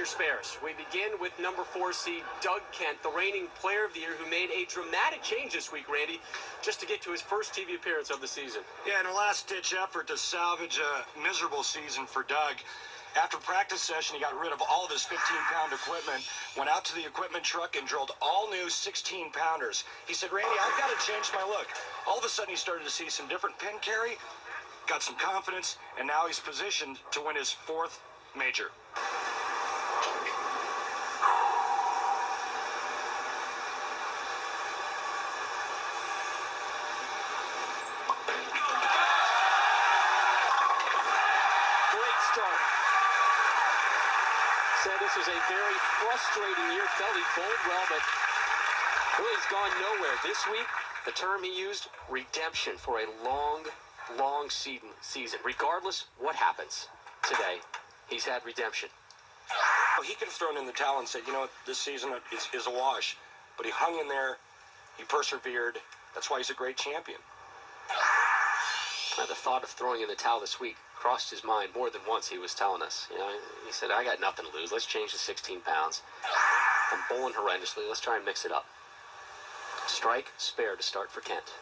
your spares. We begin with number 4 seed Doug Kent, the reigning player of the year, who made a dramatic change this week, Randy, just to get to his first TV appearance of the season. Yeah, in a last-ditch effort to salvage a miserable season for Doug, after practice session, he got rid of all of his 15-pound equipment, went out to the equipment truck and drilled all new 16-pounders. He said, Randy, I've got to change my look. All of a sudden, he started to see some different pin carry, got some confidence, and now he's positioned to win his 4th major. Great start. Said this was a very frustrating year. Felt he bowled well, but really he's gone nowhere. This week, the term he used, redemption for a long season. Regardless what happens today, he's had redemption. He could have thrown in the towel and said, you know, this season is a wash. But he hung in there. He persevered. That's why he's a great champion. The thought of throwing in the towel this week crossed his mind more than once. He was telling us, you know, he said, I got nothing to lose. Let's change to 16 pounds. I'm bowling horrendously. Let's try and mix it up. Strike, spare to start for Kent.